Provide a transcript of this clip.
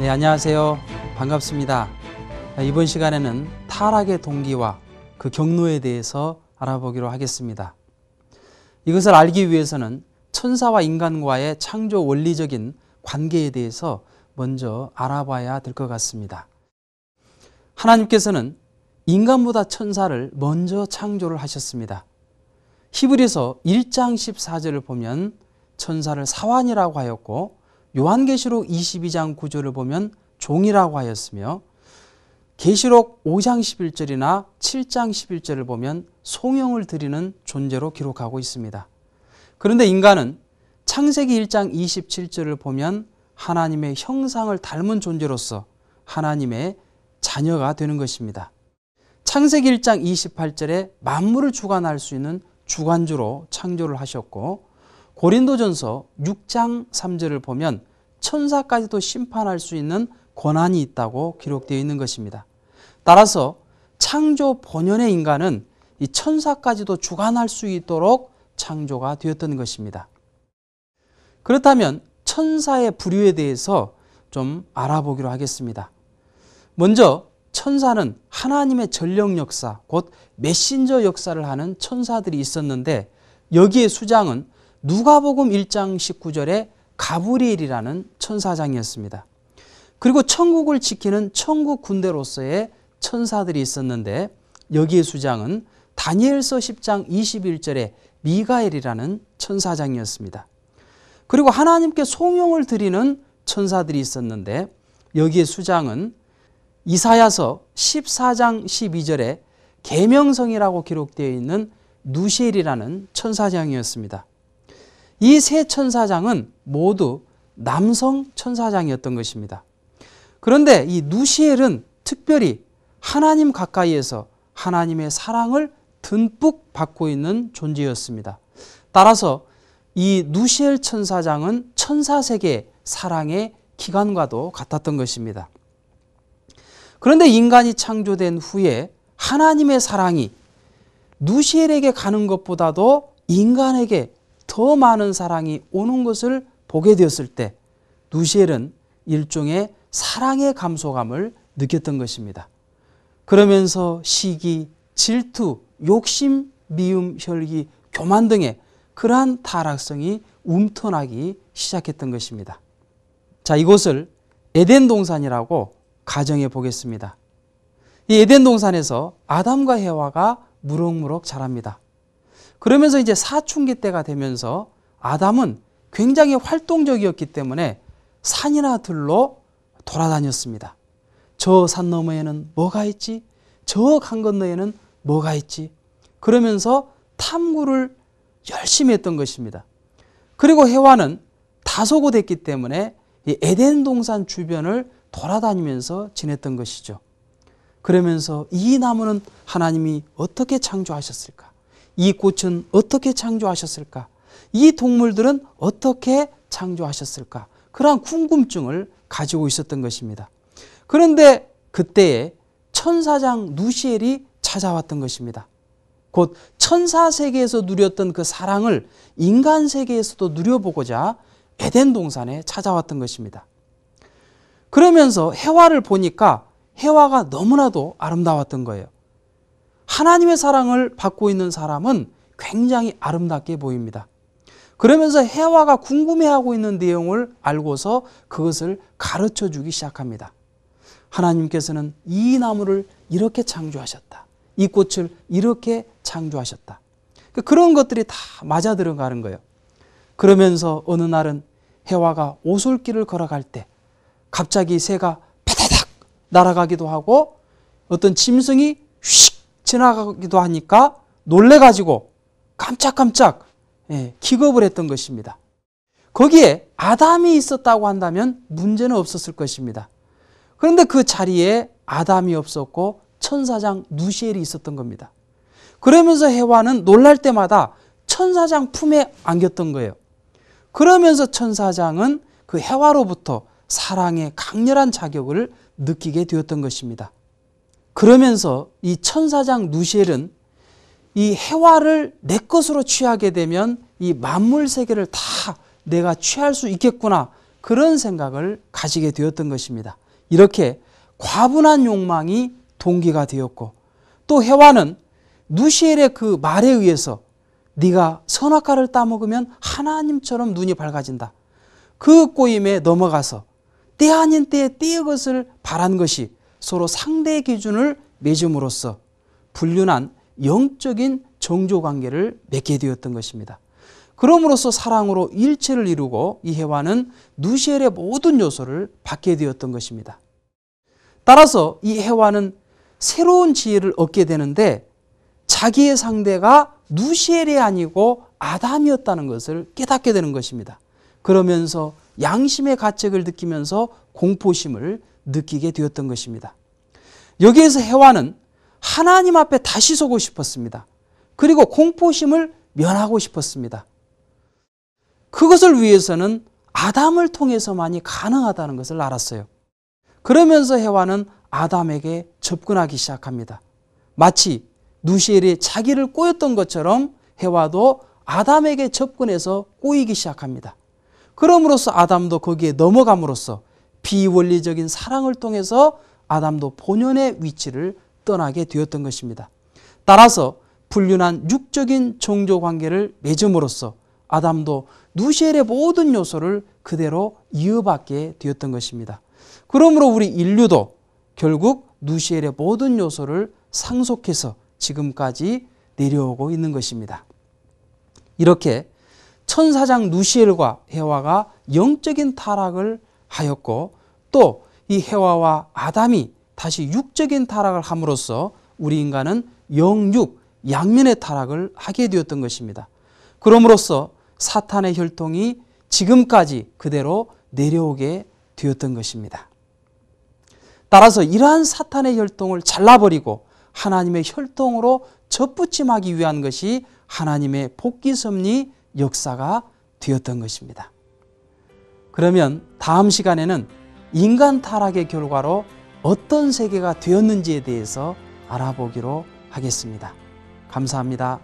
네, 안녕하세요. 반갑습니다. 이번 시간에는 타락의 동기와 그 경로에 대해서 알아보기로 하겠습니다. 이것을 알기 위해서는 천사와 인간과의 창조 원리적인 관계에 대해서 먼저 알아봐야 될 것 같습니다. 하나님께서는 인간보다 천사를 먼저 창조를 하셨습니다. 히브리서 1장 14절을 보면 천사를 사환이라고 하였고, 요한계시록 22장 9절을 보면 종이라고 하였으며, 계시록 5장 11절이나 7장 11절을 보면 송영을 드리는 존재로 기록하고 있습니다. 그런데 인간은 창세기 1장 27절을 보면 하나님의 형상을 닮은 존재로서 하나님의 자녀가 되는 것입니다. 창세기 1장 28절에 만물을 주관할 수 있는 주관주로 창조를 하셨고, 고린도전서 6장 3절을 보면 천사까지도 심판할 수 있는 권한이 있다고 기록되어 있는 것입니다. 따라서 창조 본연의 인간은 이 천사까지도 주관할 수 있도록 창조가 되었던 것입니다. 그렇다면 천사의 부류에 대해서 좀 알아보기로 하겠습니다. 먼저 천사는 하나님의 전령 역사, 곧 메신저 역사를 하는 천사들이 있었는데, 여기에 수장은 누가복음 1장 19절에 가브리엘이라는 천사장이었습니다. 그리고 천국을 지키는 천국 군대로서의 천사들이 있었는데, 여기에 수장은 다니엘서 10장 21절에 미가엘이라는 천사장이었습니다. 그리고 하나님께 송영을 드리는 천사들이 있었는데, 여기에 수장은 이사야서 14장 12절에 계명성이라고 기록되어 있는 누시엘이라는 천사장이었습니다. 이 세 천사장은 모두 남성 천사장이었던 것입니다. 그런데 이 누시엘은 특별히 하나님 가까이에서 하나님의 사랑을 듬뿍 받고 있는 존재였습니다. 따라서 이 누시엘 천사장은 천사세계의 사랑의 기관과도 같았던 것입니다. 그런데 인간이 창조된 후에 하나님의 사랑이 누시엘에게 가는 것보다도 인간에게 더 많은 사랑이 오는 것을 보게 되었을 때, 누시엘은 일종의 사랑의 감소감을 느꼈던 것입니다. 그러면서 시기, 질투, 욕심, 미움, 혈기, 교만 등의 그러한 타락성이 움터나기 시작했던 것입니다. 자, 이곳을 에덴 동산이라고 가정해 보겠습니다. 이 에덴 동산에서 아담과 해와가 무럭무럭 자랍니다. 그러면서 이제 사춘기 때가 되면서 아담은 굉장히 활동적이었기 때문에 산이나 들로 돌아다녔습니다. 저 산 너머에는 뭐가 있지? 저 강 건너에는 뭐가 있지? 그러면서 탐구를 열심히 했던 것입니다. 그리고 해와는 다소곳했기 때문에 이 에덴 동산 주변을 돌아다니면서 지냈던 것이죠. 그러면서 이 나무는 하나님이 어떻게 창조하셨을까? 이 꽃은 어떻게 창조하셨을까? 이 동물들은 어떻게 창조하셨을까? 그러한 궁금증을 가지고 있었던 것입니다. 그런데 그때에 천사장 누시엘이 찾아왔던 것입니다. 곧 천사 세계에서 누렸던 그 사랑을 인간 세계에서도 누려보고자 에덴 동산에 찾아왔던 것입니다. 그러면서 해와를 보니까 해와가 너무나도 아름다웠던 거예요. 하나님의 사랑을 받고 있는 사람은 굉장히 아름답게 보입니다. 그러면서 해와가 궁금해하고 있는 내용을 알고서 그것을 가르쳐 주기 시작합니다. 하나님께서는 이 나무를 이렇게 창조하셨다. 이 꽃을 이렇게 창조하셨다. 그런 것들이 다 맞아 들어가는 거예요. 그러면서 어느 날은 해와가 오솔길을 걸어갈 때 갑자기 새가 파다닥 날아가기도 하고 어떤 짐승이 휙 지나가기도 하니까 놀래가지고 깜짝깜짝 기겁을 했던 것입니다. 거기에 아담이 있었다고 한다면 문제는 없었을 것입니다. 그런데 그 자리에 아담이 없었고 천사장 누시엘이 있었던 겁니다. 그러면서 해와는 놀랄 때마다 천사장 품에 안겼던 거예요. 그러면서 천사장은 그 해와로부터 사랑의 강렬한 자격을 느끼게 되었던 것입니다. 그러면서 이 천사장 누시엘은 이 해와를 내 것으로 취하게 되면 이 만물 세계를 다 내가 취할 수 있겠구나, 그런 생각을 가지게 되었던 것입니다. 이렇게 과분한 욕망이 동기가 되었고, 또 해와는 누시엘의 그 말에 의해서 네가 선악과를 따먹으면 하나님처럼 눈이 밝아진다, 그 꼬임에 넘어가서 때 아닌 때에 때의 것을 바란 것이 서로 상대의 기준을 맺음으로써 불륜한 영적인 정조관계를 맺게 되었던 것입니다. 그럼으로써 사랑으로 일체를 이루고 이 해와는 누시엘의 모든 요소를 받게 되었던 것입니다. 따라서 이 해와는 새로운 지혜를 얻게 되는데 자기의 상대가 누시엘이 아니고 아담이었다는 것을 깨닫게 되는 것입니다. 그러면서 양심의 가책을 느끼면서 공포심을 느끼게 되었던 것입니다. 여기에서 해와는 하나님 앞에 다시 서고 싶었습니다. 그리고 공포심을 면하고 싶었습니다. 그것을 위해서는 아담을 통해서만이 가능하다는 것을 알았어요. 그러면서 해와는 아담에게 접근하기 시작합니다. 마치 누시엘이 자기를 꼬였던 것처럼 해와도 아담에게 접근해서 꼬이기 시작합니다. 그럼으로써 아담도 거기에 넘어감으로써 비원리적인 사랑을 통해서 아담도 본연의 위치를 떠나게 되었던 것입니다. 따라서 불륜한 육적인 종교관계를 맺음으로써 아담도 누시엘의 모든 요소를 그대로 이어받게 되었던 것입니다. 그러므로 우리 인류도 결국 누시엘의 모든 요소를 상속해서 지금까지 내려오고 있는 것입니다. 이렇게 천사장 누시엘과 해와가 영적인 타락을 하였고, 또 이 해와와 아담이 다시 육적인 타락을 함으로써 우리 인간은 영육 양면의 타락을 하게 되었던 것입니다. 그럼으로써 사탄의 혈통이 지금까지 그대로 내려오게 되었던 것입니다. 따라서 이러한 사탄의 혈통을 잘라버리고 하나님의 혈통으로 접붙임하기 위한 것이 하나님의 복귀 섭리 역사가 되었던 것입니다. 그러면 다음 시간에는 인간 타락의 결과로 어떤 세계가 되었는지에 대해서 알아보기로 하겠습니다. 감사합니다.